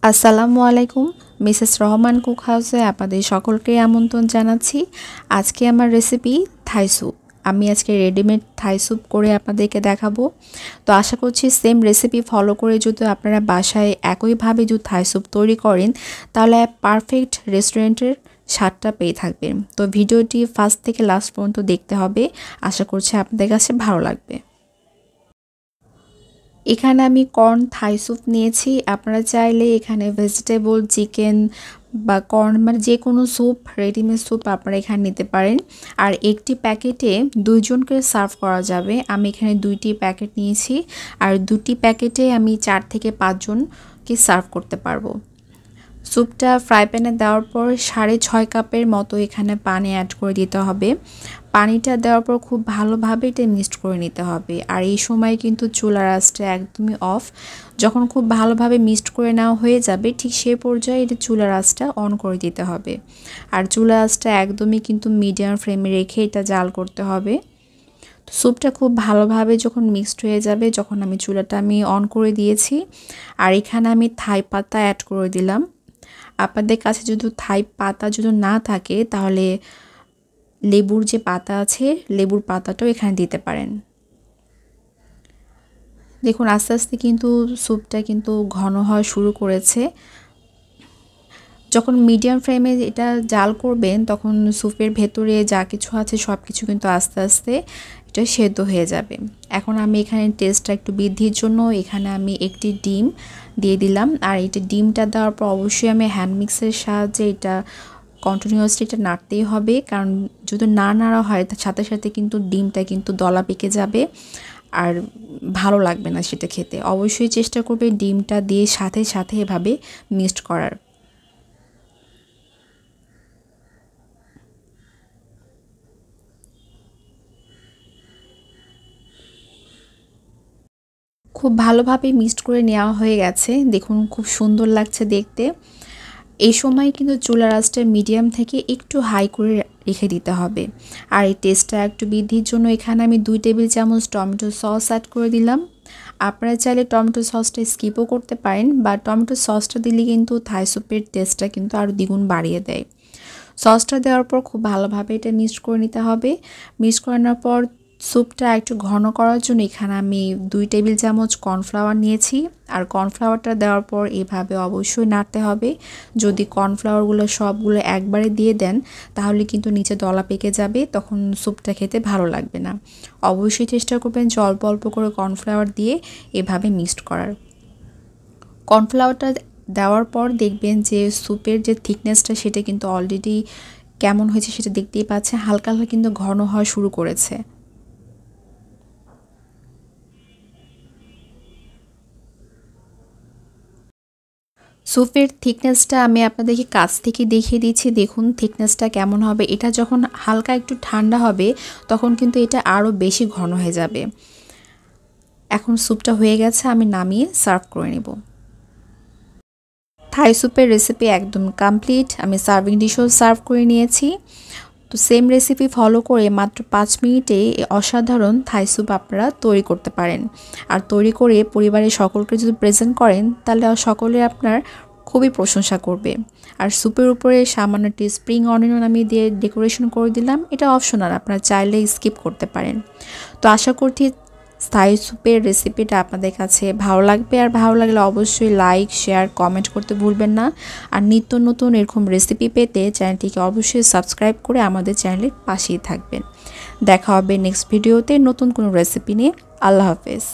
আসসালামু আলাইকুম। Mrs Rahman cook হাউসে আপনাদের সকলকে আমন্ত্রণ জানাচ্ছি। আজকে আমার রেসিপি থাই স্যুপ। আমি আজকে রেডিমেড থাই স্যুপ করে আপনাদেরকে দেখাবো। তো আশা করছি সেম রেসিপি ফলো করে যদি আপনারা বাসায় একইভাবে যদি থাই স্যুপ তৈরি করেন তাহলে পারফেক্ট রেস্টুরেন্টের স্বাদটা পেয়ে থাকবেন। তো ভিডিওটি ফার্স্ট থেকে লাস্ট পর্যন্ত দেখতে হবে। আশা করছি আপনাদের কাছে ভালো লাগবে। এখানে আমি কর্ন থাই স্যুপ নিয়েছি। আপনারা চাইলে এখানে ভেজিটেবল চিকেন বা কর্ন মানে যে কোনো স্যুপ রেডিমেড স্যুপ আপনারা এখানে নিতে পারেন। আর একটি প্যাকেটে 2 জনকে সার্ভ করা যাবে। আমি এখানে 2টি প্যাকেট নিয়েছি আর 2টি প্যাকেটে আমি 4 থেকে 5 জনকে সার্ভ করতে পারবো। স্যুপটা ফ্রাই প্যানে দেওয়ার পর 6.5 কাপের মতো এখানে পানি অ্যাড করে দিতে হবে। পানিটা দেওয়ার পর খুব ভালোভাবে এটা মিক্সড করে নিতে হবে। আর এই সময় কিন্তু চুলার আঁচটা একদমই অফ। যখন খুব ভালোভাবে মিক্সড করে নেওয়া হয়ে যাবে ঠিক সেই পর্যায়ে এটা চুলার আঁচটা অন করে দিতে হবে। আর চুলার আঁচটা একদমই কিন্তু মিডিয়াম ফ্লেমে রেখে এটা জাল করতে হবে। স্যুপটা খুব ভালোভাবে যখন মিক্সড হয়ে যাবে, যখন আমি চুলাটা অন করে দিয়েছি আর এখানে আমি থাই পাতা অ্যাড করে দিলাম। আপনাদের কাছে যদি থাই পাতা যদি না থাকে তাহলে লেবুর যে পাতা আছে লেবুর পাতাটাও এখানে দিতে পারেন। দেখুন আস্তে আস্তে কিন্তু স্যুপটা কিন্তু ঘন হওয়া শুরু করেছে। যখন মিডিয়াম ফ্লেমে এটা জাল করবেন তখন স্যুপের ভেতরে যা কিছু আছে সব কিছু কিন্তু আস্তে আস্তে এটা সেদ্ধ হয়ে যাবে। এখন আমি এখানে টেস্টটা একটু বৃদ্ধির জন্য এখানে আমি একটি ডিম দিয়ে দিলাম। আর এটা ডিমটা দেওয়ার পর অবশ্যই আমি হ্যান্ড মিক্সের সাহায্যে এটা কন্টিনিউয়াসলি এটা নাড়তেই হবে, কারণ যদি না নাড়া হয় তার সাথে সাথে কিন্তু ডিমটা কিন্তু দলা পেকে যাবে আর ভালো লাগবে না সেটা খেতে। অবশ্যই চেষ্টা করবে ডিমটা দিয়ে সাথে সাথে এভাবে মিক্সড করার। খুব ভালোভাবে মিক্সড করে নেওয়া হয়ে গেছে। দেখুন খুব সুন্দর লাগছে দেখতে। এই সময় কিন্তু চুলার আঁচটা মিডিয়াম থেকে একটু হাই করে রেখে দিতে হবে। আর এই টেস্টটা একটু বৃদ্ধির জন্য এখানে আমি 2 টেবিল চামচ টমেটো সস অ্যাড করে দিলাম। আপনারা চাইলে টমেটো সসটা স্কিপও করতে পারেন, বা টমেটো সসটা দিলে কিন্তু থাই স্যুপের টেস্টটা কিন্তু আরও দ্বিগুণ বাড়িয়ে দেয়। সসটা দেওয়ার পর খুব ভালোভাবে এটা মিক্সড করে নিতে হবে। মিক্সড করানোর পর স্যুপটা একটু ঘন করার জন্য এখানে আমি 2 টেবিল চামচ কর্নফ্লাওয়ার নিয়েছি। আর কর্নফ্লাওয়ারটা দেওয়ার পর এভাবে অবশ্যই নাড়তে হবে। যদি কর্নফ্লাওয়ারগুলো সবগুলো একবারে দিয়ে দেন তাহলে কিন্তু নিচে দলা পেকে যাবে, তখন স্যুপটা খেতে ভালো লাগবে না। অবশ্যই চেষ্টা করবেন যে অল্প অল্প করে কর্নফ্লাওয়ার দিয়ে এভাবে মিক্সড করার। কর্নফ্লাওয়ারটা দেওয়ার পর দেখবেন যে স্যুপের যে থিকনেসটা সেটা কিন্তু অলরেডি কেমন হয়েছে সেটা দেখতেই পাচ্ছেন, হালকা হালকা কিন্তু ঘন হওয়া শুরু করেছে। স্যুপের থিকনেসটা আমি আপনাদেরকে কাছ থেকে দেখিয়ে দিচ্ছি। দেখুন থিকনেসটা কেমন হবে। এটা যখন হালকা একটু ঠান্ডা হবে তখন কিন্তু এটা আরও বেশি ঘন হয়ে যাবে। এখন স্যুপটা হয়ে গেছে, আমি নামিয়ে সার্ভ করে নেব। থাই স্যুপের রেসিপি একদম কমপ্লিট। আমি সার্ভিং ডিশেও সার্ভ করে নিয়েছি। তো সেম রেসিপি ফলো করে মাত্র 5 মিনিটে অসাধারণ থাই স্যুপ আপনারা তৈরি করতে পারেন। আর তৈরি করে পরিবারের সকলকে যদি প্রেজেন্ট করেন তাহলে সকলে আপনার খুবই প্রশংসা করবে। আর স্যুপের উপরে সামান্য একটি স্প্রিং অনিয়ন আমি দিয়ে ডেকোরেশন করে দিলাম। এটা অপশনাল, আপনারা চাইলে স্কিপ করতে পারেন। তো আশা করছি থাই স্যুপের রেসিপিটা আপনাদের কাছে ভালো লাগবে। আর ভালো লাগলে অবশ্যই লাইক শেয়ার কমেন্ট করতে ভুলবেন না। আর নিত্য নতুন এরকম রেসিপি পেতে চ্যানেলটিকে অবশ্যই সাবস্ক্রাইব করে আমাদের চ্যানেলের পাশেই থাকবেন। দেখা হবে নেক্সট ভিডিওতে নতুন কোনো রেসিপি নিয়ে। আল্লাহ হাফেজ।